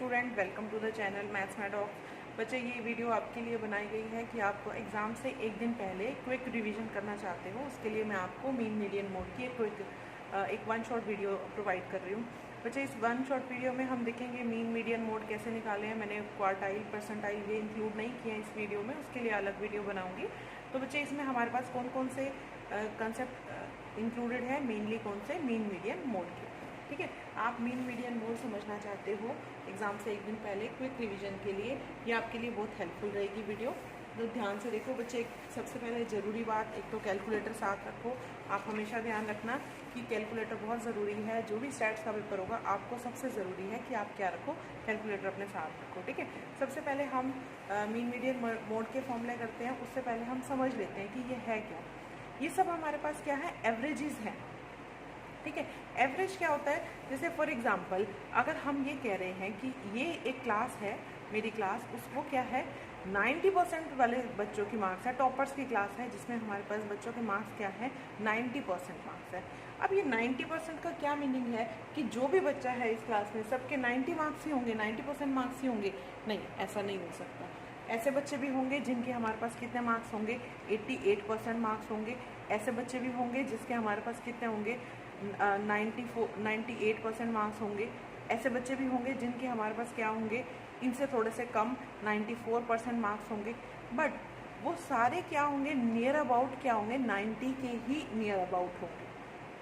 Student, welcome to the channel maths mad off. बच्चे, ये video आपके लिए बनाई गई है कि आप एग्ज़ाम से एक दिन पहले क्विक रिवीजन करना चाहते हो। उसके लिए मैं आपको मीन मीडियन मोड की एक वन शॉट वीडियो प्रोवाइड कर रही हूँ। बच्चे, इस वन शॉट वीडियो में हम देखेंगे मीन मीडियन मोड कैसे निकाले हैं। मैंने क्वार्टाइल परसेंटाइल ये इंक्लूड नहीं किया इस वीडियो में, उसके लिए अलग वीडियो बनाऊँगी। तो बच्चे, इसमें हमारे पास कौन कौन से कंसेप्ट इंक्लूडेड है, मेनली कौन से मीन मीडियन मोड के। ठीक है, आप मीन मीडियन मोड समझना चाहते हो एग्ज़ाम से एक दिन पहले क्विक रिवीजन के लिए, ये आपके लिए बहुत हेल्पफुल रहेगी वीडियो। तो ध्यान से देखो बच्चे। सबसे पहले ज़रूरी बात, एक तो कैलकुलेटर साथ रखो। आप हमेशा ध्यान रखना कि कैलकुलेटर बहुत ज़रूरी है। जो भी स्टैट्स का पेपर होगा, आपको सबसे ज़रूरी है कि आप क्या रखो, कैलकुलेटर अपने साथ रखो। ठीक है, सबसे पहले हम मीन मीडियन मोड के फॉर्मूले करते हैं। उससे पहले हम समझ लेते हैं कि ये है क्या। ये सब हमारे पास क्या है, एवरेजेस हैं। ठीक है, एवरेज क्या होता है, जैसे फॉर एग्जांपल अगर हम ये कह रहे हैं कि ये एक क्लास है, मेरी क्लास, उसको क्या है 90% वाले बच्चों की मार्क्स है, टॉपर्स की क्लास है, जिसमें हमारे पास बच्चों के मार्क्स क्या है 90% मार्क्स है। अब ये 90% का क्या मीनिंग है कि जो भी बच्चा है इस क्लास में सबके 90 मार्क्स ही होंगे, 90% मार्क्स ही होंगे? नहीं, ऐसा नहीं हो सकता। ऐसे बच्चे भी होंगे जिनके हमारे पास कितने मार्क्स होंगे 88% मार्क्स होंगे। ऐसे बच्चे भी होंगे जिसके हमारे पास कितने होंगे 98% मार्क्स होंगे। ऐसे बच्चे भी होंगे जिनके हमारे पास क्या होंगे, इनसे थोड़े से कम 94% मार्क्स होंगे। बट वो सारे क्या होंगे, नियर अबाउट क्या होंगे, 90 के ही नियर अबाउट होंगे।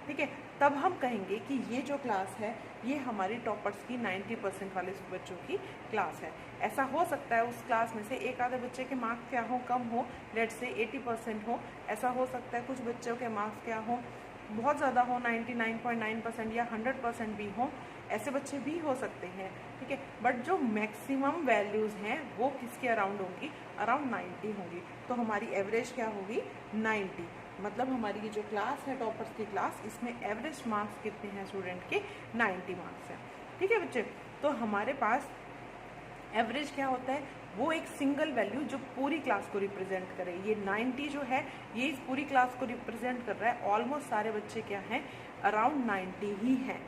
ठीक है, तब हम कहेंगे कि ये जो क्लास है ये हमारी टॉपर्स की 90% वाले बच्चों की क्लास है। ऐसा हो सकता है उस क्लास में से एक आधे बच्चे के मार्क्स क्या हो, कम हो, लेट से 80% हो। ऐसा हो सकता है कुछ बच्चों के मार्क्स क्या हो, बहुत ज़्यादा हो, 99.9% या 100% भी हो। ऐसे बच्चे भी हो सकते हैं। ठीक है, बट जो मैक्सिमम वैल्यूज़ हैं वो किसके अराउंड होंगी, अराउंड 90 होंगी। तो हमारी एवरेज क्या होगी 90। मतलब हमारी ये जो क्लास है टॉपर्स की क्लास, इसमें एवरेज मार्क्स कितने हैं स्टूडेंट के 90 मार्क्स हैं। ठीक है बच्चे, तो हमारे पास एवरेज क्या होता है, वो एक सिंगल वैल्यू जो पूरी क्लास को रिप्रेजेंट करे। ये 90 जो है ये इस पूरी क्लास को रिप्रेजेंट कर रहा है। ऑलमोस्ट सारे बच्चे क्या हैं, अराउंड 90 ही हैं।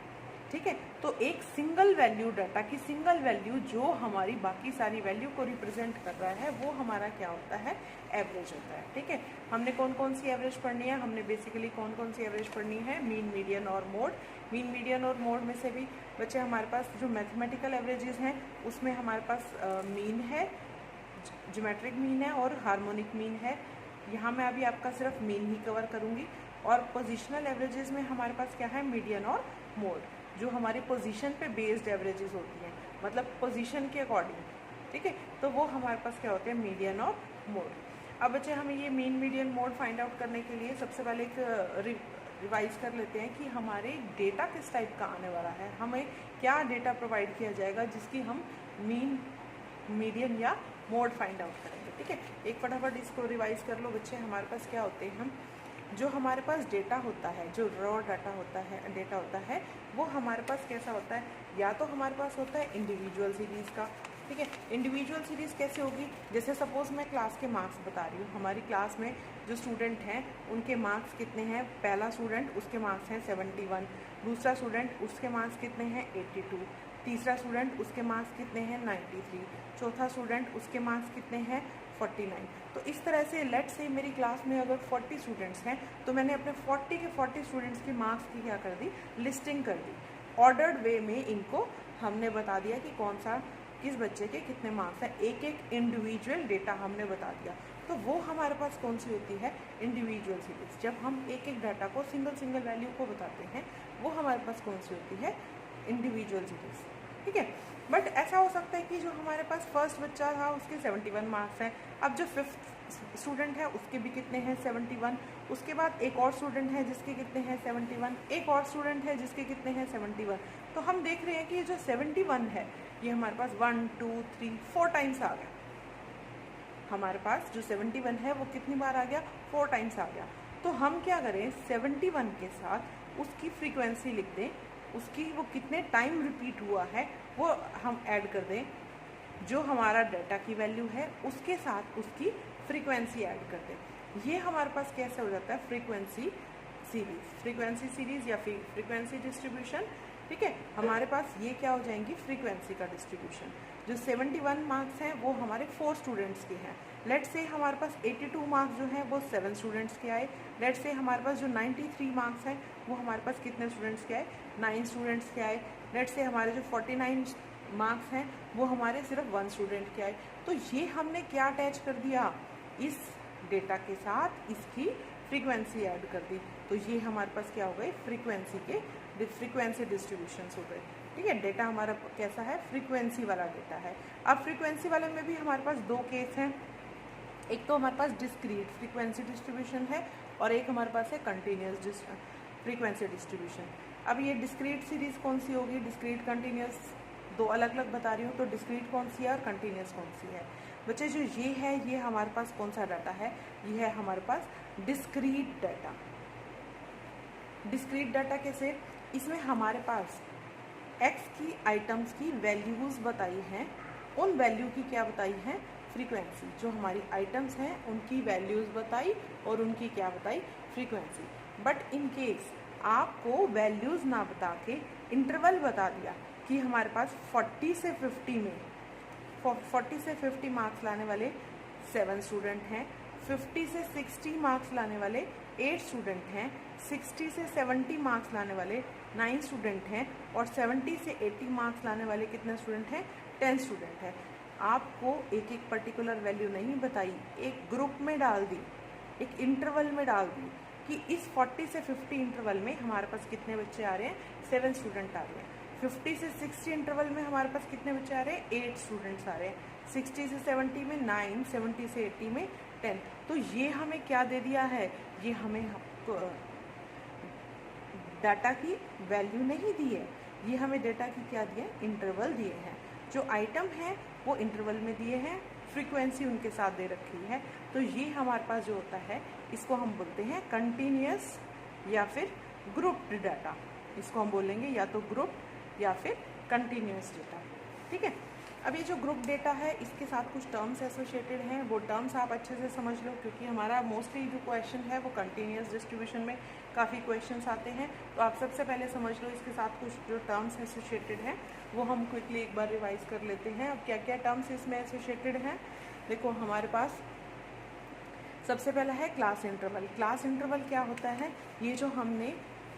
ठीक है, तो एक सिंगल वैल्यू, डाटा की सिंगल वैल्यू जो हमारी बाकी सारी वैल्यू को रिप्रेजेंट कर रहा है, वो हमारा क्या होता है, एवरेज होता है। ठीक है, हमने कौन कौन सी एवरेज पढ़नी है, हमने बेसिकली कौन कौन सी एवरेज पढ़नी है, मीन मीडियन और मोड। मीन मीडियन और मोड में से भी बच्चे हमारे पास जो मैथमेटिकल एवरेजेस हैं उसमें हमारे पास मीन है, ज्योमेट्रिक मीन है और हार्मोनिक मीन है। यहाँ मैं अभी आपका सिर्फ मीन ही कवर करूँगी। और पोजिशनल एवरेजेस में हमारे पास क्या है, मीडियन और मोड, जो हमारी पोजीशन पे बेस्ड एवरेजेस होती हैं, मतलब पोजीशन के अकॉर्डिंग। ठीक है, तो वो हमारे पास क्या होते हैं, मीडियन और मोड। अब बच्चे, हमें ये mean median mode find out करने के लिए सबसे पहले एक रिवाइज कर लेते हैं कि हमारे डेटा किस टाइप का आने वाला है, हमें क्या डेटा प्रोवाइड किया जाएगा जिसकी हम मीन मीडियन या मोड फाइंड आउट करेंगे। ठीक है, एक फटाफट इसको रिवाइज कर लो बच्चे। हमारे पास क्या होते हैं, हम जो हमारे पास डेटा होता है, जो रॉ डाटा होता है, डेटा होता है, वो हमारे पास कैसा होता है, या तो हमारे पास होता है इंडिविजुअल सीरीज़ का। ठीक है, इंडिविजुअल सीरीज़ कैसे होगी, जैसे सपोज मैं क्लास के मार्क्स बता रही हूँ। हमारी क्लास में जो स्टूडेंट हैं उनके मार्क्स कितने हैं, पहला स्टूडेंट उसके मार्क्स हैं 71, दूसरा स्टूडेंट उसके मार्क्स कितने हैं 82, तीसरा स्टूडेंट उसके मार्क्स कितने हैं 93, चौथा स्टूडेंट उसके मार्क्स कितने हैं 49। तो इस तरह से लेट से मेरी क्लास में अगर 40 स्टूडेंट्स हैं तो मैंने अपने 40 के 40 स्टूडेंट्स की मार्क्स की क्या कर दी, लिस्टिंग कर दी। ऑर्डर्ड वे में इनको हमने बता दिया कि कौन सा किस बच्चे के कितने मार्क्स हैं, एक एक इंडिविजुअल डेटा हमने बता दिया। तो वो हमारे पास कौन सी होती है, इंडिविजुअल सीरीज। जब हम एक एक डाटा को सिंगल वैल्यू को बताते हैं, वो हमारे पास कौन सी होती है, इंडिविजुअल सीरीज। ठीक है, बट ऐसा हो सकता है कि जो हमारे पास फर्स्ट बच्चा था उसके 71 मार्क्स हैं, अब जो फिफ्थ स्टूडेंट है उसके भी कितने हैं 71, उसके बाद एक और स्टूडेंट है जिसके कितने हैं 71, एक और स्टूडेंट है जिसके कितने हैं 71। तो हम देख रहे हैं कि ये जो 71 है ये हमारे पास 1 2 3 4 टाइम्स आ गया। हमारे पास जो 71 है वो कितनी बार आ गया, 4 टाइम्स आ गया। तो हम क्या करें, 71 के साथ उसकी फ्रीक्वेंसी लिख दें, उसकी वो कितने टाइम रिपीट हुआ है वो हम ऐड कर दें। जो हमारा डाटा की वैल्यू है उसके साथ उसकी फ्रीक्वेंसी ऐड कर दें। ये हमारे पास कैसे हो जाता है, फ्रीक्वेंसी सीरीज। फ्रीक्वेंसी सीरीज या फ्रीक्वेंसी डिस्ट्रीब्यूशन ठीक है। हमारे पास ये क्या हो जाएंगी, फ्रीक्वेंसी का डिस्ट्रीब्यूशन। जो 71 मार्क्स हैं वो हमारे 4 स्टूडेंट्स के हैं। लेट से हमारे पास 82 मार्क्स जो हैं वो 7 स्टूडेंट्स के आए। लेट से हमारे पास जो 93 मार्क्स हैं वो हमारे पास कितने स्टूडेंट्स के आए, 9 स्टूडेंट्स के आए। लेट से हमारे जो 49 मार्क्स हैं वो हमारे सिर्फ 1 स्टूडेंट के आए। तो ये हमने क्या अटैच कर दिया, इस डेटा के साथ इसकी फ्रीक्वेंसी ऐड कर दी। तो ये हमारे पास क्या हो गई, फ्रीक्वेंसी डिस्ट्रीब्यूशंस हो गए। ठीक है, डेटा हमारा कैसा है, फ्रीक्वेंसी वाला डेटा है। अब फ्रीक्वेंसी वाले में भी हमारे पास 2 केस हैं। एक तो हमारे पास डिस्क्रीट फ्रीक्वेंसी डिस्ट्रीब्यूशन है और एक हमारे पास है कंटिन्यूस फ्रीक्वेंसी डिस्ट्रीब्यूशन। अब ये डिस्क्रीट सीरीज कौन सी होगी, डिस्क्रीट कंटिन्यूस, 2 अलग अलग बता रही हूँ। तो डिस्क्रीट कौन सी है और कंटिन्यूस कौन सी है। बच्चे जो ये है, ये हमारे पास कौन सा डाटा है, ये है हमारे पास डिस्क्रीट डाटा। डिस्क्रीट डाटा कैसे, इसमें हमारे पास एक्स की आइटम्स की वैल्यूज़ बताई हैं, उन वैल्यू की क्या बताई है, फ्रीक्वेंसी। जो हमारी आइटम्स हैं उनकी वैल्यूज़ बताई और उनकी क्या बताई, फ्रीक्वेंसी। बट इन केस आपको वैल्यूज़ ना बता के इंटरवल बता दिया कि हमारे पास 40 से 50 मार्क्स लाने वाले 7 स्टूडेंट हैं, 50 से 60 मार्क्स लाने वाले 8 स्टूडेंट हैं, 60 से 70 मार्क्स लाने वाले 9 स्टूडेंट हैं और 70 से 80 मार्क्स लाने वाले कितने स्टूडेंट हैं, 10 स्टूडेंट हैं। आपको एक एक पर्टिकुलर वैल्यू नहीं बताई, एक ग्रुप में डाल दी, एक इंटरवल में डाल दी कि इस 40 से 50 इंटरवल में हमारे पास कितने बच्चे आ रहे हैं, 7 स्टूडेंट आ रहे हैं। 50 से 60 इंटरवल में हमारे पास कितने बच्चे आ रहे हैं, 8 स्टूडेंट्स आ रहे हैं। 60 से 70 में 9, 70 से 80 में 10। तो ये हमें क्या दे दिया है, ये हमें डाटा की वैल्यू नहीं दी है, ये हमें डाटा की क्या दिए, इंटरवल दिए हैं। जो आइटम है वो इंटरवल में दिए हैं, फ्रीक्वेंसी उनके साथ दे रखी है। तो ये हमारे पास जो होता है इसको हम बोलते हैं कंटिन्यूअस या फिर ग्रुप्ड डाटा। इसको हम बोलेंगे या तो ग्रुप या फिर कंटिन्यूअस डेटा। ठीक है, अब ये जो ग्रुप डेटा है इसके साथ कुछ टर्म्स एसोसिएटेड हैं, वो टर्म्स आप अच्छे से समझ लो, क्योंकि हमारा मोस्टली जो क्वेश्चन है वो कंटिन्यूअस डिस्ट्रीब्यूशन में काफ़ी क्वेश्चंस आते हैं। तो आप सबसे पहले समझ लो इसके साथ कुछ जो टर्म्स एसोसिएटेड हैं वो हम क्विकली एक बार रिवाइज कर लेते हैं। अब क्या क्या टर्म्स इसमें एसोसिएटेड हैं, देखो हमारे पास सबसे पहला है क्लास इंटरवल। क्लास इंटरवल क्या होता है, ये जो हमने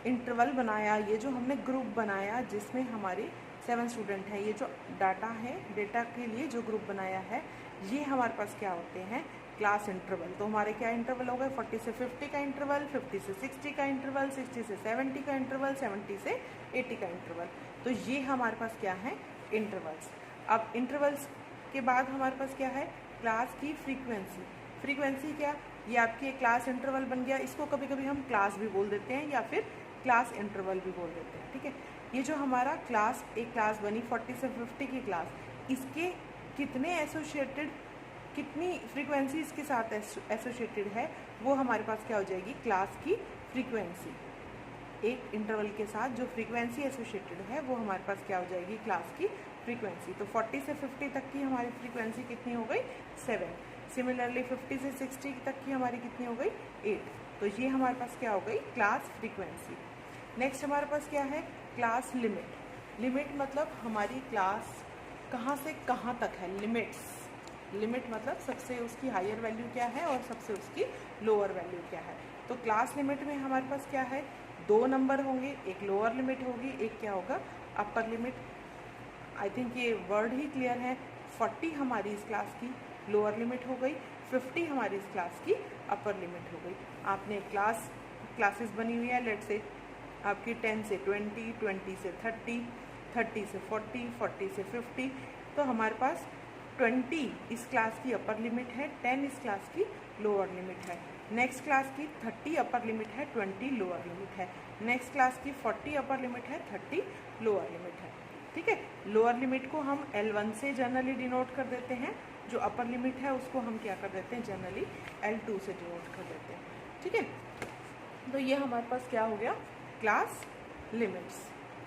इंटरवल बनाया, ये जो हमने ग्रुप बनाया जिसमें हमारे 7 स्टूडेंट हैं, ये जो डाटा है, डेटा के लिए जो ग्रुप बनाया है, ये हमारे पास क्या होते हैं, क्लास इंटरवल। तो हमारे क्या इंटरवल हो गए, 40 से 50 का इंटरवल, 50 से 60 का इंटरवल, 60 से 70 का इंटरवल, 70 से 80 का इंटरवल। तो ये हमारे पास क्या है, इंटरवल्स। अब इंटरवल्स के बाद हमारे पास क्या है, क्लास की फ्रीक्वेंसी। फ्रीक्वेंसी क्या, ये आपकी एक क्लास इंटरवल बन गया, इसको कभी कभी हम क्लास भी बोल देते हैं या फिर क्लास इंटरवल भी बोल देते हैं। ठीक है, ये जो हमारा क्लास, एक क्लास बनी 40 से 50 की क्लास, इसके कितने एसोसिएटेड, कितनी फ्रीक्वेंसी इसके साथ एसोसिएटेड है, वो हमारे पास क्या हो जाएगी, क्लास की फ्रीक्वेंसी। एक इंटरवल के साथ जो फ्रीक्वेंसी एसोसिएटेड है वो हमारे पास क्या हो जाएगी, क्लास की फ्रीक्वेंसी। तो 40 से 50 तक की हमारी फ्रीक्वेंसी कितनी हो गई, 7। सिमिलरली 50 से 60 तक की हमारी कितनी हो गई, 8। तो ये हमारे पास क्या हो गई, क्लास फ्रीक्वेंसी। नेक्स्ट हमारे पास क्या है, क्लास लिमिट। लिमिट मतलब हमारी क्लास कहाँ से कहाँ तक है, लिमिट्स। लिमिट मतलब सबसे उसकी हायर वैल्यू क्या है और सबसे उसकी लोअर वैल्यू क्या है। तो क्लास लिमिट में हमारे पास क्या है, 2 नंबर होंगे, एक लोअर लिमिट होगी, एक क्या होगा, अपर लिमिट। आई थिंक ये वर्ड ही क्लियर है। 40 हमारी इस क्लास की लोअर लिमिट हो गई, 50 हमारी इस क्लास की अपर लिमिट हो गई। आपने क्लासेस बनी हुई है, लेट से आपकी 10 से 20, 20 से 30, 30 से 40, 40 से 50। तो हमारे पास 20 इस क्लास की अपर लिमिट है, 10 इस क्लास की लोअर लिमिट है। नेक्स्ट क्लास की 30 अपर लिमिट है, 20 लोअर लिमिट है। नेक्स्ट क्लास की 40 अपर लिमिट है, 30 लोअर लिमिट है। ठीक है, लोअर लिमिट को हम L1 से जनरली डिनोट कर देते हैं, जो अपर लिमिट है उसको हम क्या कर देते हैं, जनरली L2 से डिनोट कर देते हैं। ठीक है, तो ये हमारे पास क्या हो गया, क्लास लिमिट्स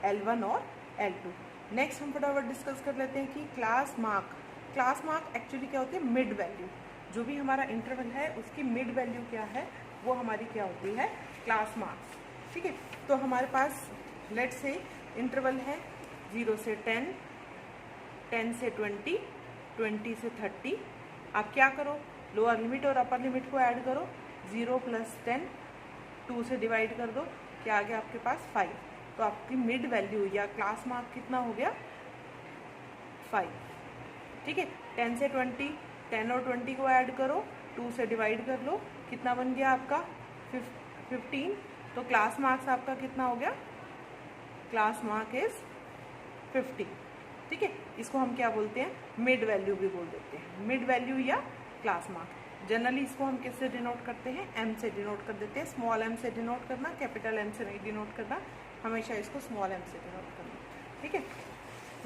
L1 और L2। नेक्स्ट हम फटाफट डिस्कस कर लेते हैं कि class mark. Class mark actually क्या होती है, मिड वैल्यू। जो भी हमारा इंटरवल है उसकी मिड वैल्यू क्या है, वो हमारी क्या होती है, क्लास मार्क्स। ठीक है, तो हमारे पास लेट से इंटरवल है 0 से 10, 10 से 20, 20 से 30। आप क्या करो, लोअर लिमिट और अपर लिमिट को ऐड करो, 0 + 10, 2 से डिवाइड कर दो, क्या आ गया आपके पास 5। तो आपकी मिड वैल्यू या क्लास मार्क कितना हो गया 5। ठीक है, 10 से 20, 10 और 20 को ऐड करो, 2 से डिवाइड कर लो, कितना बन गया आपका 15। तो क्लास मार्क्स आपका कितना हो गया, क्लास मार्क इज 50। ठीक है, इसको हम क्या बोलते हैं, मिड वैल्यू भी बोल देते हैं, मिड वैल्यू या क्लास मार्क। जनरली इसको हम किससे डिनोट करते हैं, एम से डिनोट कर देते हैं। स्मॉल एम से डिनोट करना, कैपिटल एम से नहीं डिनोट करना, हमेशा इसको स्मॉल एम से डिनोट करना। ठीक है,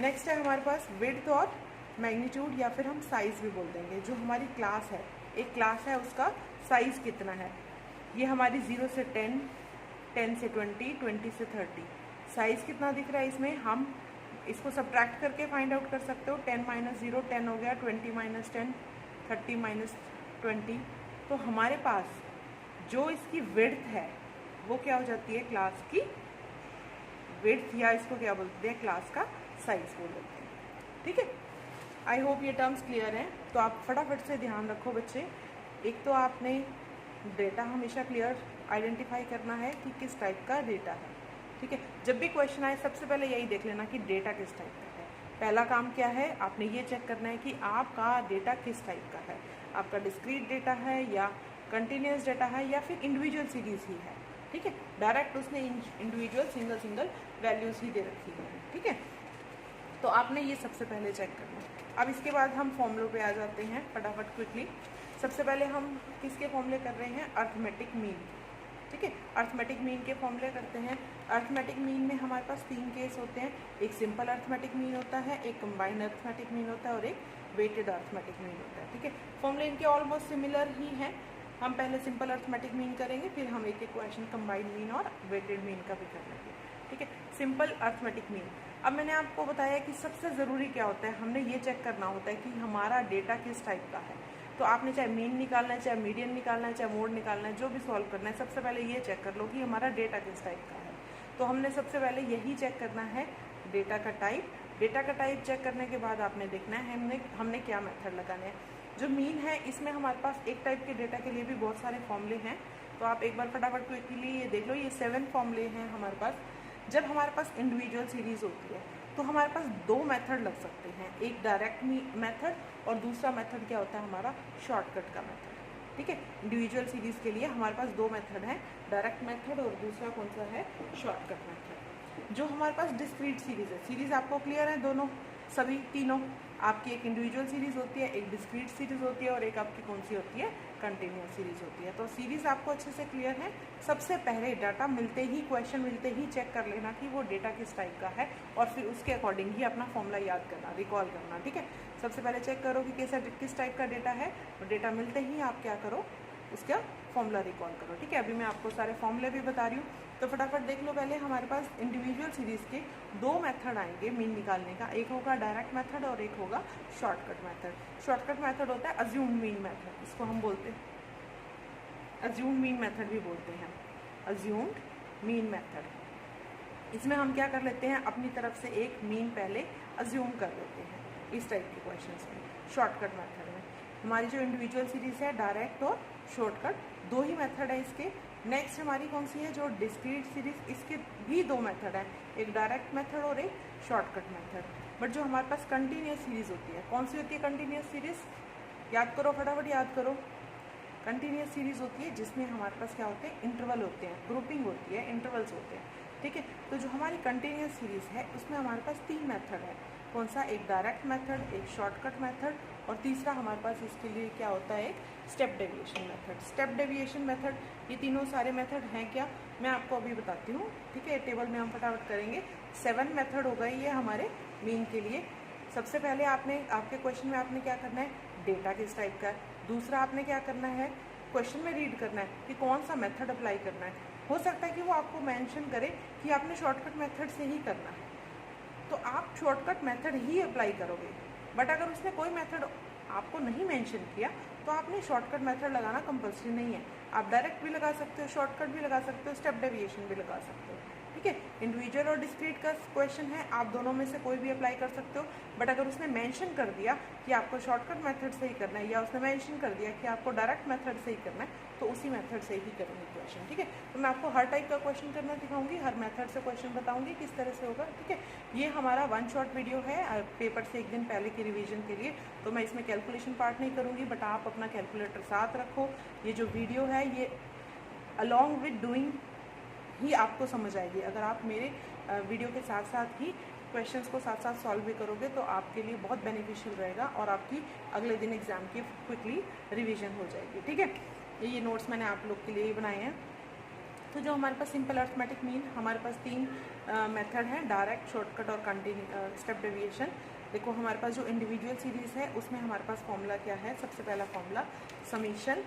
नेक्स्ट है हमारे पास विड्थ और मैग्नीट्यूड या फिर हम साइज भी बोल देंगे। जो हमारी क्लास है, एक क्लास है, उसका साइज कितना है। ये हमारी 0 से 10, 10 से 20, 20 से 30। साइज कितना दिख रहा है इसमें, हम इसको सब्ट्रैक्ट करके फाइंड आउट कर सकते हो। 10 - 0 10 हो गया, 20 - 10 30 - 20। तो हमारे पास जो इसकी विड्थ है वो क्या हो जाती है, क्लास की विड्थ, या इसको क्या बोलते हैं, क्लास का साइज बोल देते हैं। ठीक है, आई होप ये टर्म्स क्लियर हैं। तो आप फटाफट से ध्यान रखो बच्चे, एक तो आपने डेटा हमेशा क्लियर आइडेंटिफाई करना है कि किस टाइप का डेटा है। ठीक है, जब भी क्वेश्चन आए सबसे पहले यही देख लेना कि डेटा किस टाइप का है। पहला काम क्या है, आपने ये चेक करना है कि आपका डेटा किस टाइप का है, आपका डिस्क्रीट डेटा है या कंटिन्यूस डेटा है या फिर इंडिविजुअल सीरीज ही है। ठीक है, डायरेक्ट उसने इंडिविजुअल सिंगल वैल्यूज ही दे रखी है। ठीक है, तो आपने ये सबसे पहले चेक करना है। अब इसके बाद हम फॉर्मूलों पे आ जाते हैं फटाफट क्विकली। सबसे पहले हम किसके फॉर्मूले कर रहे हैं, अर्थमेटिक मीन। ठीक है, अर्थमेटिक मीन के फॉर्मूले करते हैं। अर्थमेटिक मीन में हमारे पास 3 केस होते हैं, एक सिंपल अर्थमेटिक मीन होता है, एक कंबाइंड अर्थमेटिक मीन होता है और एक वेटेड अर्थमेटिक मीन होता है। ठीक है, फॉर्मूले इनके ऑलमोस्ट सिमिलर ही हैं। हम पहले सिंपल अर्थमेटिक मीन करेंगे, फिर हम एक एक क्वेश्चन कंबाइंड मीन और वेटेड मीन का भी कर लेंगे। ठीक है, सिंपल अर्थमेटिक मीन। अब मैंने आपको बताया कि सबसे ज़रूरी क्या होता है, हमने ये चेक करना होता है कि हमारा डेटा किस टाइप का है। तो आपने चाहे मीन निकालना है, चाहे मीडियन निकालना है, चाहे मोड निकालना है, जो भी सॉल्व करना है, सबसे पहले ये चेक कर लो कि हमारा डेटा किस टाइप का है। तो हमने सबसे पहले यही चेक करना है, डेटा का टाइप। डेटा का टाइप चेक करने के बाद आपने देखना है हमने क्या मेथड लगाने हैं। जो मीन है, इसमें हमारे पास एक टाइप के डेटा के लिए भी बहुत सारे फॉर्मूले हैं। तो आप एक बार फटाफट क्विकली ये देख लो, ये 7 फॉर्मूले हैं हमारे पास। जब हमारे पास इंडिविजुअल सीरीज होती है तो हमारे पास 2 मेथड लग सकते हैं, एक डायरेक्ट मेथड और दूसरा मेथड क्या होता है हमारा शॉर्टकट का मेथड। ठीक है, इंडिविजुअल सीरीज के लिए हमारे पास 2 मेथड हैं, डायरेक्ट मेथड और दूसरा कौन सा है, शॉर्टकट मेथड। जो हमारे पास डिस्क्रीट सीरीज है, सीरीज आपको क्लियर है, दोनों सभी तीनों आपकी एक इंडिविजुअल सीरीज होती है, एक डिस्क्रीट सीरीज होती है और एक आपकी कौन सी होती है, कंटिन्यूस सीरीज होती है। तो सीरीज आपको अच्छे से क्लियर है। सबसे पहले डाटा मिलते ही, क्वेश्चन मिलते ही चेक कर लेना कि वो डेटा किस टाइप का है और फिर उसके अकॉर्डिंग ही अपना फॉर्मूला याद करना, रिकॉल करना। ठीक है, सबसे पहले चेक करो कि किस टाइप का डेटा है और डेटा मिलते ही आप क्या करो, उसका फॉर्मूला रिकॉल करो। ठीक है, अभी मैं आपको सारे फॉर्मूले भी बता रही हूँ, तो फटाफट देख लो। पहले हमारे पास इंडिविजुअल सीरीज के 2 मेथड आएंगे मीन निकालने का, एक होगा डायरेक्ट मेथड और एक होगा शॉर्टकट मेथड। शॉर्टकट मेथड होता है अज्यूम्ड मीन मेथड, इसको हम बोलते हैं अज्यूम्ड मीन मेथड भी बोलते हैं, अज्यूम्ड मीन मेथड। इसमें हम क्या कर लेते हैं, अपनी तरफ से एक मीन पहले अज्यूम कर लेते हैं इस टाइप के क्वेश्चंस में। शॉर्टकट मेथड में हमारी जो इंडिविजुअल सीरीज है, डायरेक्ट और शॉर्टकट, 2 ही मेथड है इसके। नेक्स्ट हमारी कौन सी है, जो डिस्क्रीट सीरीज, इसके भी 2 मेथड हैं, एक डायरेक्ट मेथड और एक शॉर्टकट मेथड। बट जो हमारे पास कंटिन्यूस सीरीज होती है, कौन सी होती है कंटिन्यूस सीरीज, याद करो फटाफट याद करो। कंटिन्यूस सीरीज होती है जिसमें हमारे पास क्या होते हैं, इंटरवल होते हैं, ग्रुपिंग होती है, इंटरवल्स होते हैं। ठीक है, तो जो हमारी कंटिन्यूस सीरीज है उसमें हमारे पास 3 मेथड है, कौन सा, एक डायरेक्ट मेथड, एक शॉर्टकट मेथड और तीसरा हमारे पास इसके लिए क्या होता है, एक step deviation method. Step deviation method, ये तीनों सारे मेथड हैं क्या, मैं आपको अभी बताती हूँ। ठीक है, टेबल में हम फटाफट करेंगे। 7 मेथड हो गई ये हमारे मीन के लिए। सबसे पहले आपके क्वेश्चन में आपने क्या करना है, डेटा किस टाइप का है। दूसरा आपने क्या करना है, क्वेश्चन में रीड करना है कि कौन सा मेथड अप्लाई करना है। हो सकता है कि वो आपको मेंशन करे कि आपने शॉर्टकट मेथड से ही करना है, तो आप शॉर्टकट मेथड ही अप्लाई करोगे। बट अगर उसने कोई मेथड आपको नहीं मेंशन किया तो आपने शॉर्टकट मेथड लगाना कंपल्सरी नहीं है। आप डायरेक्ट भी लगा सकते हो, शॉर्टकट भी लगा सकते हो, स्टेप डेविएशन भी लगा सकते हो। ठीक है। इंडिविजुअल और डिस्क्रीट का क्वेश्चन है, आप दोनों में से कोई भी अप्लाई कर सकते हो, बट अगर उसने मेंशन कर दिया कि आपको शॉर्टकट मेथड से ही करना है या उसने मेंशन कर दिया कि आपको डायरेक्ट मेथड से ही करना है, तो उसी मेथड से ही करेंगे क्वेश्चन, ठीक है। तो मैं आपको हर टाइप का क्वेश्चन करना दिखाऊंगी, हर मेथड से क्वेश्चन बताऊंगी किस तरह से होगा, ठीक है। ये हमारा वन शॉट वीडियो है पेपर से एक दिन पहले की रिवीजन के लिए, तो मैं इसमें कैलकुलेशन पार्ट नहीं करूँगी, बट आप अपना कैलकुलेटर साथ रखो। ये जो वीडियो है ये अलॉन्ग विद डूइंग ही आपको समझ आएगी। अगर आप मेरे वीडियो के साथ साथ ही क्वेश्चंस को साथ साथ सॉल्व भी करोगे तो आपके लिए बहुत बेनिफिशियल रहेगा और आपकी अगले दिन एग्जाम की क्विकली रिवीजन हो जाएगी, ठीक है। ये नोट्स मैंने आप लोग के लिए ही बनाए हैं। तो जो हमारे पास सिंपल अर्थमेटिक मीन, हमारे पास 3 मेथड हैं, डायरेक्ट, शॉर्टकट और स्टेप डेविएशन। देखो हमारे पास जो इंडिविजुअल सीरीज़ है उसमें हमारे पास फॉर्मूला क्या है, सबसे पहला formula summation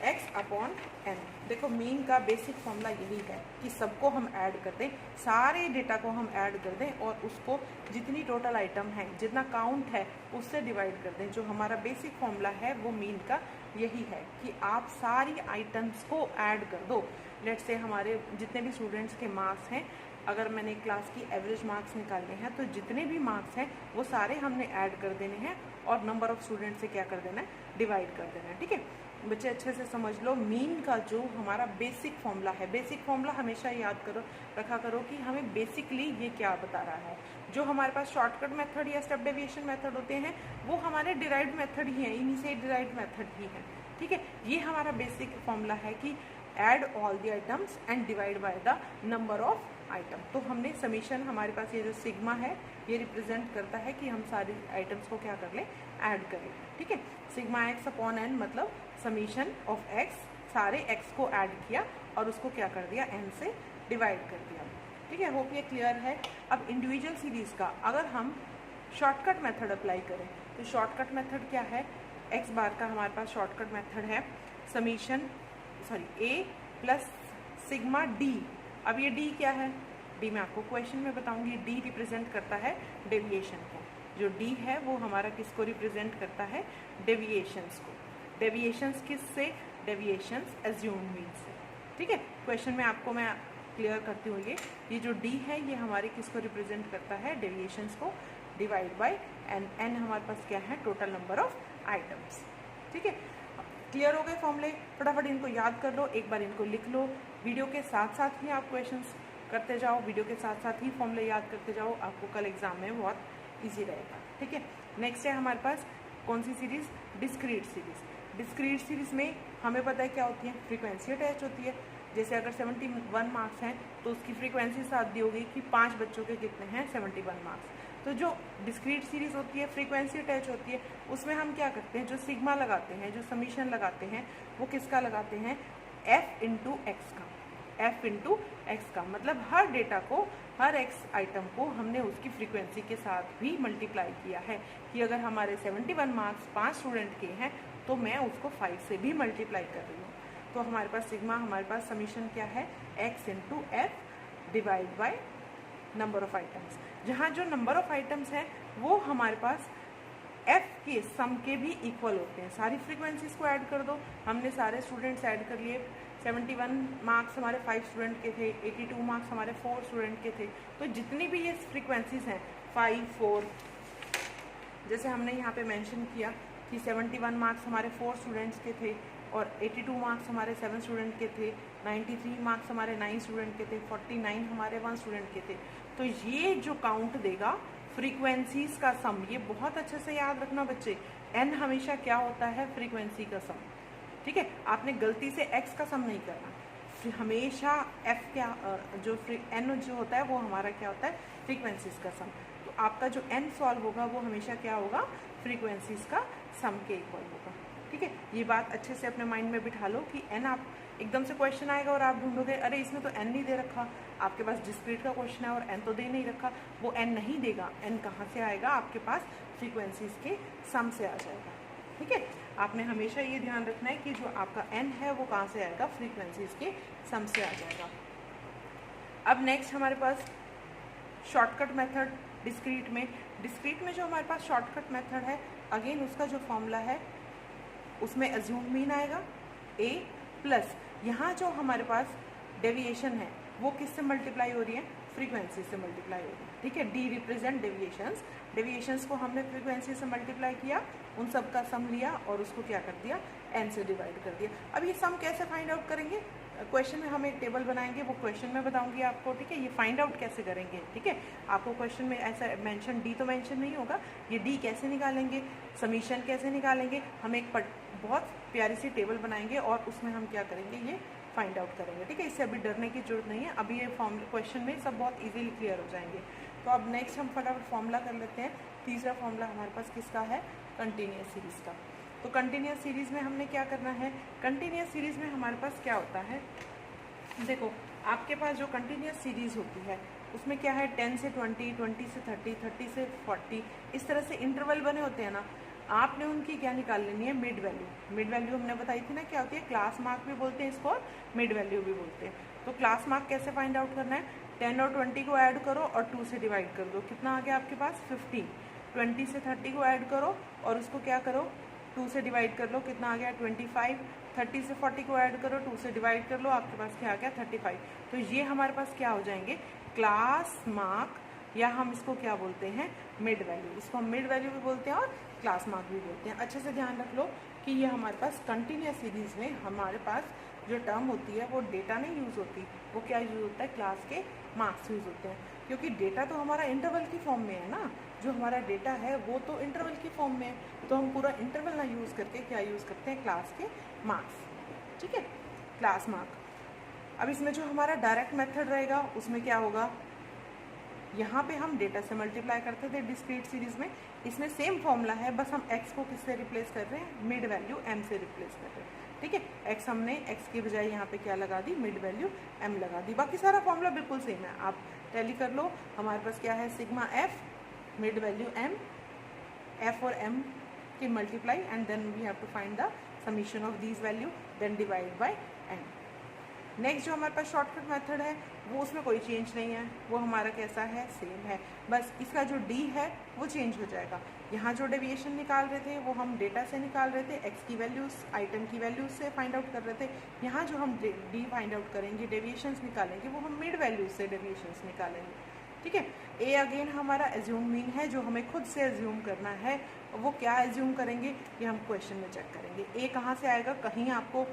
x upon n। देखो मीन का बेसिक फॉर्मूला यही है कि सबको हम ऐड कर दें, सारे डेटा को हम ऐड कर दें और उसको जितनी टोटल आइटम है, जितना काउंट है उससे डिवाइड कर दें। जो हमारा बेसिक फॉर्मूला है वो मीन का यही है कि आप सारी आइटम्स को ऐड कर दो। लेट्स से हमारे जितने भी स्टूडेंट्स के मार्क्स हैं, अगर मैंने क्लास की एवरेज मार्क्स निकालने हैं तो जितने भी मार्क्स हैं वो सारे हमने ऐड कर देने हैं और नंबर ऑफ स्टूडेंट से क्या कर देना है, डिवाइड कर देना है, ठीक है। बच्चे अच्छे से समझ लो, मीन का जो हमारा बेसिक फॉर्मूला है, बेसिक फॉर्मूला हमेशा याद करो, रखा करो कि हमें बेसिकली ये क्या बता रहा है। जो हमारे पास शॉर्टकट मेथड या स्टेप डेविएशन मेथड होते हैं वो हमारे डिराइव्ड मेथड ही हैं, इन्हीं से डिराइव्ड मेथड ही हैं, ठीक है। ये हमारा बेसिक फॉर्मूला है कि add all the items and divide by the number of item. तो हमने समीशन, हमारे पास ये जो सिग्मा है ये रिप्रेजेंट करता है कि हम सारी आइटम्स को क्या कर लें, ऐड करें, ठीक है। सिग्मा x अपॉन n मतलब समीशन ऑफ x, सारे x को ऐड किया और उसको क्या कर दिया, n से डिवाइड कर दिया, ठीक है। होप ये क्लियर है। अब इंडिविजुअल सीरीज का अगर हम शॉर्टकट मेथड अप्लाई करें तो शॉर्टकट मेथड क्या है, x बार का हमारे पास शॉर्टकट मेथड है summation a plus sigma d। अब ये d क्या है, d मैं आपको क्वेश्चन में बताऊंगी। d रिप्रेजेंट करता है डेविएशन को, जो d है वो हमारा किसको रिप्रेजेंट करता है, डेविएशंस को। डेविएशंस किस से, डेविएशंस एज्यूम्ड मीन से, ठीक है। क्वेश्चन में आपको मैं क्लियर करती हूँ, ये जो d है ये हमारे किसको रिप्रेजेंट करता है, डेविएशंस को, डिवाइड बाय n हमारे पास क्या है, टोटल नंबर ऑफ आइटम्स, ठीक है। क्लियर हो गए फॉर्मूले, फटाफट इनको याद कर लो, एक बार इनको लिख लो, वीडियो के साथ साथ ही आप क्वेश्चंस करते जाओ, वीडियो के साथ साथ ही फॉर्मूले याद करते जाओ, आपको कल एग्जाम में बहुत इजी रहेगा, ठीक है। नेक्स्ट है हमारे पास कौन सी series, discrete series. Discrete series में हमें पता है क्या होती है, फ्रीक्वेंसी अटैच होती है। जैसे अगर 71 मार्क्स हैं तो उसकी फ्रीक्वेंसी साथ दी होगी कि 5 बच्चों के कितने हैं, 71 मार्क्स। तो जो डिस्क्रीट सीरीज होती है, फ्रीक्वेंसी अटैच होती है, उसमें हम क्या करते हैं, जो सिग्मा लगाते हैं, जो समीशन लगाते हैं, वो किसका लगाते हैं, f इंटू एक्स का। f इंटू एक्स का मतलब हर डेटा को, हर x आइटम को हमने उसकी फ्रीक्वेंसी के साथ भी मल्टीप्लाई किया है कि अगर हमारे 71 मार्क्स 5 स्टूडेंट के हैं तो मैं उसको 5 से भी मल्टीप्लाई कर रही हूँ। तो हमारे पास सिग्मा, हमारे पास समीशन क्या है, x into F divide by number of items. जहाँ जो नंबर ऑफ आइटम्स हैं वो हमारे पास f के सम के भी इक्वल होते हैं। सारी फ्रीक्वेंसीज को ऐड कर दो, हमने सारे स्टूडेंट्स ऐड कर लिए। 71 मार्क्स हमारे 5 स्टूडेंट के थे, 82 मार्क्स हमारे 4 स्टूडेंट के थे। तो जितनी भी ये फ्रीक्वेंसीज हैं 5, 4, जैसे हमने यहाँ पे मेंशन किया कि 71 मार्क्स हमारे 4 स्टूडेंट्स के थे और 82 मार्क्स हमारे 7 स्टूडेंट के थे, 93 मार्क्स हमारे 9 स्टूडेंट के थे, 49 हमारे 1 स्टूडेंट के थे। तो ये जो काउंट देगा फ्रीक्वेंसीज का सम, ये बहुत अच्छे से याद रखना बच्चे, n हमेशा क्या होता है, फ्रीक्वेंसी का सम, ठीक है। आपने गलती से x का सम नहीं करना, हमेशा f क्या जो n जो होता है वो हमारा क्या होता है, फ्रीक्वेंसीज का सम। तो आपका जो n सॉल्व होगा वो हमेशा क्या होगा, फ्रीक्वेंसीज का सम के इक्वल होगा, ठीक है। ये बात अच्छे से अपने माइंड में बिठा लो कि n, आप एकदम से क्वेश्चन आएगा और आप ढूंढोगे अरे इसमें तो n नहीं दे रखा, आपके पास डिस्क्रीट का क्वेश्चन है और n तो दे नहीं रखा, वो n नहीं देगा। n कहाँ से आएगा, आपके पास फ्रीक्वेंसीज के सम से आ जाएगा, ठीक है। आपने हमेशा ये ध्यान रखना है कि जो आपका n है वो कहाँ से आएगा, फ्रीक्वेंसीज के सम से आ जाएगा। अब नेक्स्ट हमारे पास शॉर्टकट मेथड डिस्क्रीट में। डिस्क्रीट में जो हमारे पास शॉर्टकट मेथड है, अगेन उसका जो फॉर्मूला है उसमें अज्यूम मीन आएगा a प्लस, यहाँ जो हमारे पास डेविएशन है वो किससे मल्टीप्लाई हो रही है, फ्रीक्वेंसी से मल्टीप्लाई होगी, ठीक है। डी रिप्रेजेंट डेविएशंस, डेविएशंस को हमने फ्रीक्वेंसी से मल्टीप्लाई किया, उन सब का सम लिया और उसको क्या कर दिया, एन से डिवाइड कर दिया। अब ये सम कैसे फाइंड आउट करेंगे, क्वेश्चन में हम एक टेबल बनाएंगे, वो क्वेश्चन में बताऊंगी आपको, ठीक है। ये फाइंड आउट कैसे करेंगे, ठीक है। आपको क्वेश्चन में ऐसा मेंशन डी तो मेंशन नहीं होगा, ये डी कैसे निकालेंगे, समीशन कैसे निकालेंगे, हम एक बहुत प्यारी सी टेबल बनाएंगे और उसमें हम क्या करेंगे, ये फाइंड आउट करेंगे, ठीक है। इससे अभी डरने की जरूरत नहीं है, अभी ये क्वेश्चन में सब बहुत इजीली क्लियर हो जाएंगे। तो अब नेक्स्ट हम फटाफट फॉर्मूला कर लेते हैं। तीसरा फॉर्मूला हमारे पास किसका है, कंटिन्यूअस सीरीज का। तो कंटिन्यूअस सीरीज में हमने क्या करना है, कंटिन्यूअस सीरीज में हमारे पास क्या होता है, देखो आपके पास जो कंटिन्यूअस सीरीज होती है उसमें क्या है, 10 से 20, 20 से 30, 30 से 40, इस तरह से इंटरवल बने होते हैं ना। आपने उनकी क्या निकाल लेनी है, मिड वैल्यू। मिड वैल्यू हमने बताई थी ना क्या होती है, क्लास मार्क भी बोलते हैं इसको और मिड वैल्यू भी बोलते हैं। तो क्लास मार्क कैसे फाइंड आउट करना है, 10 और 20 को ऐड करो और 2 से डिवाइड कर दो, कितना आ गया आपके पास 15। 20 से 30 को ऐड करो और उसको क्या करो, 2 से डिवाइड कर लो, कितना आ गया 25। 30 से 40 को ऐड करो, 2 से डिवाइड कर लो, आपके पास क्या आ गया 35। तो ये हमारे पास क्या हो जाएंगे, क्लास मार्क, या हम इसको क्या बोलते हैं, मिड वैल्यू। इसको हम मिड वैल्यू भी बोलते हैं और क्लास मार्क भी बोलते हैं। अच्छे से ध्यान रख लो कि ये हमारे पास कंटिन्यूअस सीरीज में हमारे पास जो टर्म होती है वो डेटा नहीं यूज़ होती, वो क्या यूज़ होता है, क्लास के मार्क्स यूज़ होते हैं। क्योंकि डेटा तो हमारा इंटरवल की फॉर्म में है ना, जो हमारा डेटा है वो तो इंटरवल की फॉर्म में है, तो हम पूरा इंटरवल ना यूज़ करके क्या यूज़ करते हैं, क्लास के मार्क्स, ठीक है, क्लास मार्क। अब इसमें जो हमारा डायरेक्ट मेथड रहेगा उसमें क्या होगा, यहाँ पे हम डेटा से मल्टीप्लाई करते थे डिस्क्रीट सीरीज में, इसमें सेम फॉर्मूला है, बस हम x को किससे रिप्लेस कर रहे हैं, मिड वैल्यू m से रिप्लेस कर रहे हैं, ठीक है। x हमने x की बजाय यहाँ पे क्या लगा दी, मिड वैल्यू m लगा दी। बाकी सारा फॉर्मूला बिल्कुल सेम है, आप टैली कर लो। हमारे पास क्या है, sigma f, mid value m, f और m की multiply, and then we have to find the summation of these value, then divide by n। Next जो हमारे पास शॉर्टकट मेथड है वो, उसमें कोई चेंज नहीं है, वो हमारा कैसा है, सेम है, बस इसका जो डी है वो चेंज हो जाएगा। यहाँ जो डेविएशन निकाल रहे थे वो हम डेटा से निकाल रहे थे, एक्स की वैल्यूज, आइटम की वैल्यूज से फाइंड आउट कर रहे थे। यहाँ जो हम डी फाइंड आउट करेंगे, डेविएशंस निकालेंगे, वो हम मिड वैल्यूज से डेविएशंस निकालेंगे, ठीक है। ए अगेन हमारा एज्यूम मीन है, जो हमें खुद से एज्यूम करना है, वो क्या एज्यूम करेंगे ये हम क्वेश्चन में चेक करेंगे। ए कहाँ से आएगा, कहीं आपको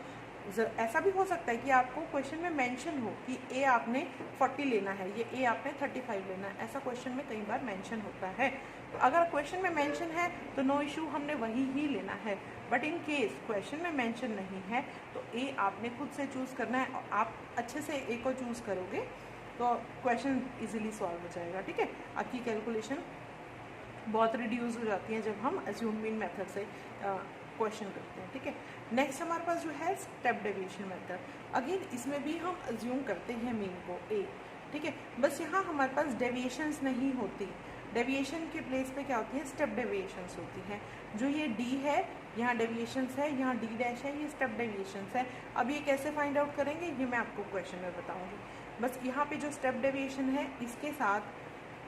ऐसा भी हो सकता है कि आपको क्वेश्चन में मेंशन हो कि ए आपने 40 लेना है, ये ए आपने 35 लेना है, ऐसा क्वेश्चन में कई बार मेंशन होता है। तो अगर क्वेश्चन में मेंशन है तो नो इशू, हमने वही ही लेना है। बट इन केस क्वेश्चन में मेंशन नहीं है तो ए आपने खुद से चूज़ करना है, और आप अच्छे से ए को चूज़ करोगे तो क्वेश्चन इजीली सॉल्व हो जाएगा, ठीक है। आपकी कैलकुलेशन बहुत रिड्यूस हो जाती है जब हम अज्यूम मीन मेथड से क्वेश्चन करते हैं, ठीक है। नेक्स्ट हमारे पास जो है स्टेप डेविएशन मेथड, अगेन इसमें भी हम अज्यूम करते हैं मीन को ए, ठीक है। बस यहाँ हमारे पास डेविएशंस नहीं होती, डेविएशन के प्लेस पे क्या होती है, स्टेप डेविएशंस होती हैं। जो ये डी है यहाँ डेविएशंस है, यहाँ डी डैश है, ये स्टेप डेविएशंस है। अब ये कैसे फाइंड आउट करेंगे ये मैं आपको क्वेश्चन में बताऊँगी। बस यहाँ पे जो स्टेप डेविएशन है इसके साथ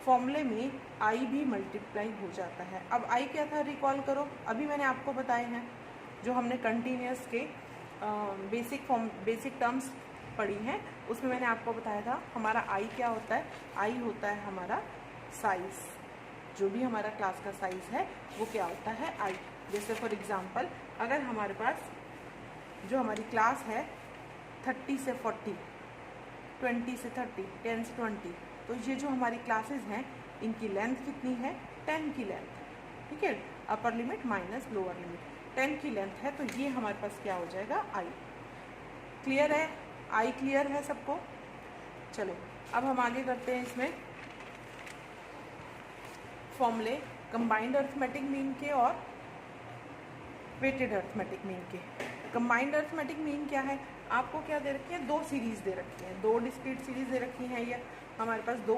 फॉर्मूले में आई भी मल्टीप्लाई हो जाता है। अब आई क्या था, रिकॉल करो, अभी मैंने आपको बताए हैं जो हमने कंटिन्यूअस के बेसिक टर्म्स पढ़ी हैं, उसमें मैंने आपको बताया था हमारा आई क्या होता है, आई होता है हमारा साइज, जो भी हमारा क्लास का साइज है वो क्या होता है, आई। जैसे फॉर एग्जांपल अगर हमारे पास जो हमारी क्लास है 30 से 40, 20 से 30, 10 से 20, तो ये जो हमारी क्लासेस हैं इनकी लेंथ कितनी है, 10 की लेंथ, ठीक है। Upper limit minus lower limit, 10 की लेंथ है, तो ये हमारे पास क्या हो जाएगा, आई। क्लियर है, आई क्लियर है सबको। चलो अब हम आगे करते हैं इसमें फॉर्मूले कंबाइंड अर्थमेटिक मीन के और वेटेड अर्थमेटिक मीन के। कंबाइंड अर्थमेटिक मीन क्या है, आपको क्या दे रखी है, दो सीरीज दे रखी है, दो डिस्क्रीट सीरीज दे रखी हैं, या हमारे पास दो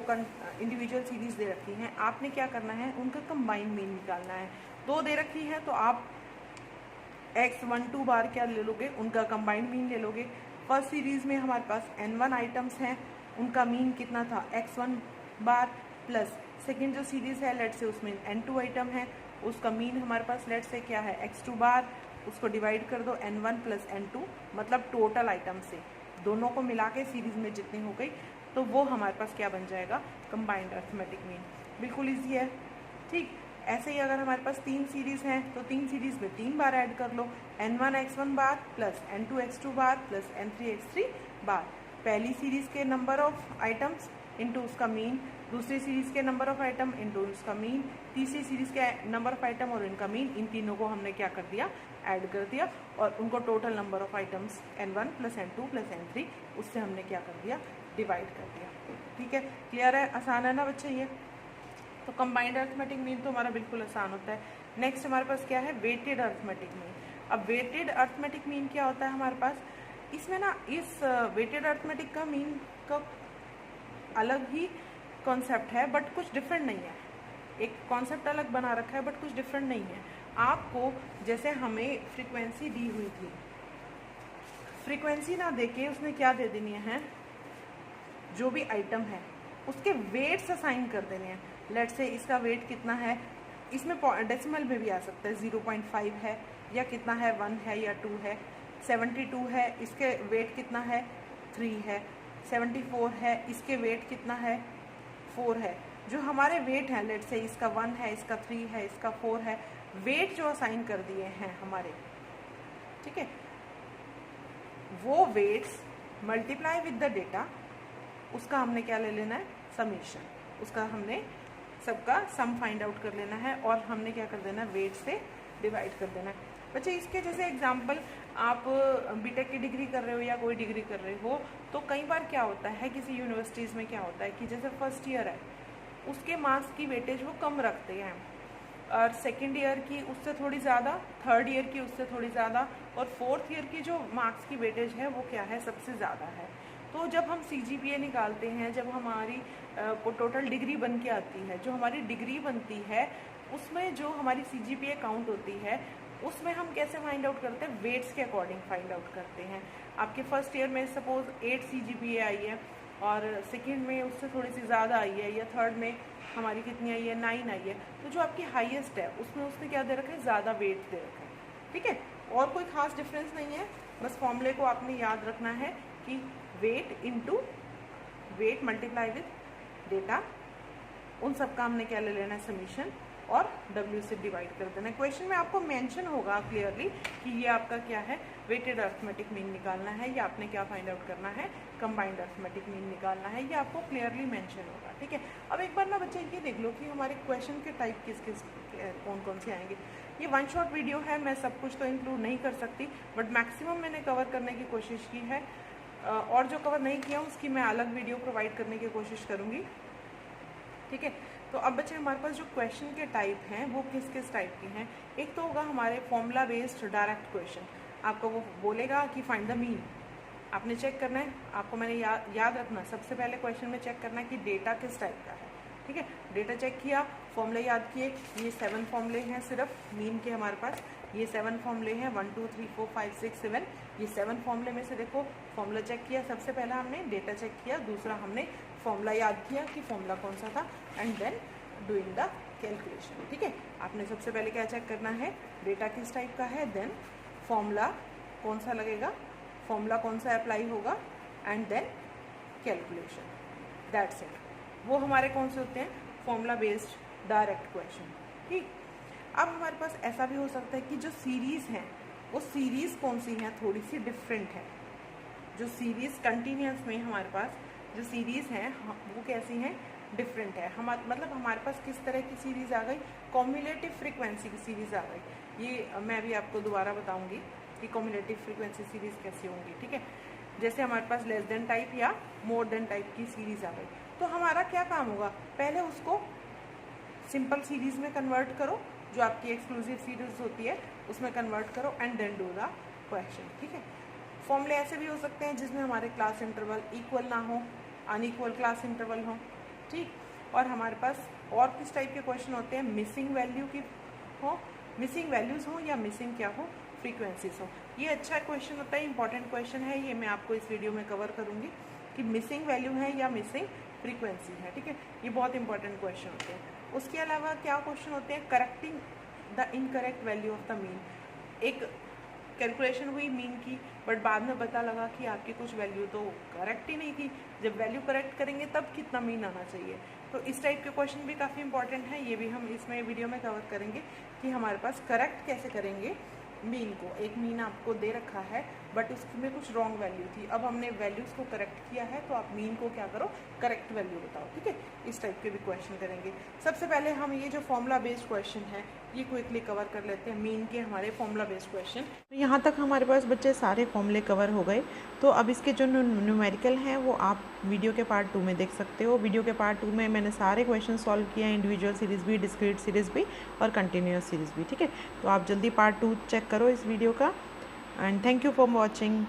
इंडिविजुअल सीरीज दे रखी हैं। आपने क्या करना है, उनका कंबाइंड मीन निकालना है। दो दे रखी है तो आप x12 बार क्या ले लोगे, उनका कंबाइंड मीन ले लोगे। फर्स्ट सीरीज में हमारे पास n1 आइटम्स हैं, उनका मीन कितना था, x1 बार, प्लस सेकेंड जो सीरीज है लेट से उसमें n2 आइटम है, उसका मीन हमारे पास लेट से क्या है, x2 बार, उसको डिवाइड कर दो n1 प्लस n2, मतलब टोटल आइटम से दोनों को मिला के सीरीज में जितनी हो गई तो वो हमारे पास क्या बन जाएगा, कंबाइंड अर्थमेटिक मीन। बिल्कुल ईजी है। ठीक, ऐसे ही अगर हमारे पास 3 सीरीज़ हैं तो 3 सीरीज़ में 3 बार ऐड कर लो, n1x1 बार प्लस n2x2 बार प्लस n3x3 बार। पहली सीरीज़ के नंबर ऑफ आइटम्स इंटू उसका मीन, दूसरी सीरीज़ के नंबर ऑफ आइटम इंटू उसका मीन, तीसरी सीरीज़ के नंबर ऑफ आइटम और इनका मीन, इन तीनों को हमने क्या कर दिया, ऐड कर दिया, और उनको total number of items n1 plus n2 plus n3 उससे हमने क्या कर दिया, डिवाइड कर दिया। ठीक है, क्लियर है, आसान है ना बच्चे ये। तो कंबाइंड अर्थमेटिक मीन तो हमारा बिल्कुल आसान होता है। नेक्स्ट हमारे पास क्या है, वेटेड अर्थमेटिक मीन। अब वेटेड अर्थमेटिक मीन क्या होता है हमारे पास, इसमें ना इस वेटेड अर्थमेटिक का मीन का अलग ही कॉन्सेप्ट है, बट कुछ डिफरेंट नहीं है। एक कॉन्सेप्ट अलग बना रखा है बट कुछ डिफरेंट नहीं है। आपको जैसे हमें फ्रीक्वेंसी दी हुई थी, फ्रीक्वेंसी ना देके उसने क्या दे देनी है, जो भी आइटम है उसके वेट्स असाइन कर देने हैं। लेट्स से इसका वेट कितना है, इसमें डेसिमल में भी आ सकता है, 0.5 है या कितना है, 1 है या 2 है, 72 है, इसके वेट कितना है, 3 है, 74 है, इसके वेट कितना है, 4 है। जो हमारे वेट हैं, लेट्स से इसका 1 है, इसका 3 है, इसका 4 है, वेट जो असाइन कर दिए हैं हमारे, ठीक है, वो weights multiply with the data, उसका हमने क्या ले लेना है, समीशन, उसका हमने सबका सम फाइंड आउट कर लेना है और हमने क्या कर देना है, वेट से डिवाइड कर देना है। बच्चे इसके जैसे एग्जांपल, आप बीटेक की डिग्री कर रहे हो या कोई डिग्री कर रहे हो, तो कई बार क्या होता है, किसी यूनिवर्सिटीज़ में क्या होता है कि जैसे फर्स्ट ईयर है उसके मार्क्स की वेटेज वो कम रखते हैं, और सेकेंड ईयर की उससे थोड़ी ज़्यादा, थर्ड ईयर की उससे थोड़ी ज़्यादा, और फोर्थ ईयर की जो मार्क्स की वेटेज है वो क्या है, सबसे ज़्यादा है। तो जब हम CGPA निकालते हैं, जब हमारी टोटल डिग्री बन के आती है, जो हमारी डिग्री बनती है उसमें जो हमारी CGPA काउंट होती है, उसमें हम कैसे फाइंड आउट करते हैं, वेट्स के अकॉर्डिंग फाइंड आउट करते हैं। आपके फर्स्ट ईयर में सपोज 8 CGPA आई है और सेकेंड में उससे थोड़ी सी ज़्यादा आई है, या थर्ड में हमारी कितनी आई है, 9 आई है, तो जो आपकी हाईएस्ट है उसमें उसने क्या दे रखा है, ज़्यादा वेट दे रखा है। ठीक है, और कोई खास डिफरेंस नहीं है, बस फॉर्मूले को आपने याद रखना है कि weight into weight multiply with data, उन सब का हमने क्या ले लेना है, समीशन, और W से डिवाइड कर देना है। क्वेश्चन में आपको मेंशन होगा क्लियरली कि ये आपका क्या है, वेटेड अर्थमेटिक मीन निकालना है, या आपने क्या फाइंड आउट करना है, कंबाइंड अर्थमेटिक मीन निकालना है, ये आपको क्लियरली मेंशन होगा। ठीक है, अब एक बार ना बच्चे ये देख लो कि हमारे क्वेश्चन के टाइप किस किस कौन कौन से आएंगे। ये 1 शॉट वीडियो है, मैं सब कुछ तो इंक्लूड नहीं कर सकती, बट मैक्सिमम मैंने कवर करने की कोशिश की है, और जो कवर नहीं किया उसकी मैं अलग वीडियो प्रोवाइड करने की कोशिश करूँगी। ठीक है, तो अब बच्चे हमारे पास जो क्वेश्चन के टाइप हैं वो किस किस टाइप के हैं। एक तो होगा हमारे फॉर्मूला बेस्ड डायरेक्ट क्वेश्चन, आपको वो बोलेगा कि फाइंड द मीन, आपने चेक करना है, आपको मैंने याद रखना, सबसे पहले क्वेश्चन में चेक करना है कि डेटा किस टाइप का है। ठीक है, डेटा चेक किया, फॉर्मूले याद किए, ये 7 फॉर्मूले हैं सिर्फ मीन के हमारे पास, ये 7 फॉर्मूले हैं, 1 2 3 4 5 6 7, ये 7 फॉर्मूले में से देखो फॉर्मूला चेक किया, सबसे पहला हमने डेटा चेक किया, दूसरा हमने फॉर्मूला याद किया कि फॉर्मूला कौन सा था, and then doing the calculation. ठीक है, आपने सबसे पहले क्या चेक करना है, डेटा किस टाइप का है, देन फॉर्मूला कौन सा लगेगा, फॉर्मूला कौन सा अप्लाई होगा, and then calculation, that's it. वो हमारे कौन से होते हैं, फॉर्मूला बेस्ड डायरेक्ट क्वेश्चन। ठीक, अब हमारे पास ऐसा भी हो सकता है कि जो सीरीज़ हैं वो सीरीज़ कौन सी हैं, थोड़ी सी डिफरेंट है। जो सीरीज़ कंटिन्यूस में हमारे पास जो सीरीज़ हैं वो कैसी हैं, डिफरेंट है। मतलब हमारे पास किस तरह की सीरीज़ आ गई, कॉम्युलेटिव फ्रीक्वेंसी की सीरीज़ आ गई। ये मैं भी आपको दोबारा बताऊंगी कि कॉम्युलेटिव फ्रीक्वेंसी सीरीज़ कैसी होंगी। ठीक है, जैसे हमारे पास लेस देन टाइप या मोर देन टाइप की सीरीज़ आ गई, तो हमारा क्या काम होगा, पहले उसको सिंपल सीरीज़ में कन्वर्ट करो, जो आपकी एक्सक्लूसिव सीरीज़ होती है उसमें कन्वर्ट करो, and then do the question. ठीक है, फॉर्मूले ऐसे भी हो सकते हैं जिसमें हमारे क्लास इंटरवल इक्वल ना हो, अनइक्वल क्लास इंटरवल हो। ठीक, और हमारे पास और किस टाइप के क्वेश्चन होते हैं, मिसिंग वैल्यू की हो, मिसिंग वैल्यूज़ हो, या मिसिंग क्या हो, फ्रीक्वेंसीज हो। ये अच्छा क्वेश्चन होता है, इंपॉर्टेंट क्वेश्चन है, ये मैं आपको इस वीडियो में कवर करूँगी कि मिसिंग वैल्यू है या मिसिंग फ्रीक्वेंसी है। ठीक है, ये बहुत इंपॉर्टेंट क्वेश्चन होते हैं। उसके अलावा क्या क्वेश्चन होते हैं, correcting the incorrect value of the mean. एक कैलकुलेशन हुई मीन की, बट बाद में पता लगा कि आपकी कुछ वैल्यू तो करेक्ट ही नहीं थी। जब वैल्यू करेक्ट करेंगे तब कितना मीन आना चाहिए। तो इस टाइप के क्वेश्चन भी काफ़ी इंपॉर्टेंट है, ये भी हम इसमें वीडियो में कवर करेंगे कि हमारे पास करेक्ट कैसे करेंगे मीन को। एक मीन आपको दे रखा है बट उसमें कुछ रॉन्ग वैल्यू थी, अब हमने वैल्यूज़ को करेक्ट किया है तो आप मीन को क्या करो, करेक्ट वैल्यू बताओ। ठीक है, इस टाइप के भी क्वेश्चन करेंगे। सबसे पहले हम ये जो फॉर्मूला बेस्ड क्वेश्चन है ये क्विकली कवर कर लेते हैं, मीन के हमारे फॉर्मूला बेस्ड क्वेश्चन। तो यहाँ तक हमारे पास बच्चे सारे फॉर्मूले कवर हो गए। तो अब इसके जो न्यूमेरिकल हैं वो आप वीडियो के पार्ट 2 में देख सकते हो। वीडियो के पार्ट 2 में मैंने सारे क्वेश्चन सॉल्व किया, इंडिविजुअल सीरीज़ भी, डिस्क्रीट सीरीज़ भी और कंटिन्यूस सीरीज़ भी। ठीक है, तो आप जल्दी पार्ट 2 चेक करो इस वीडियो का। And thank you for watching.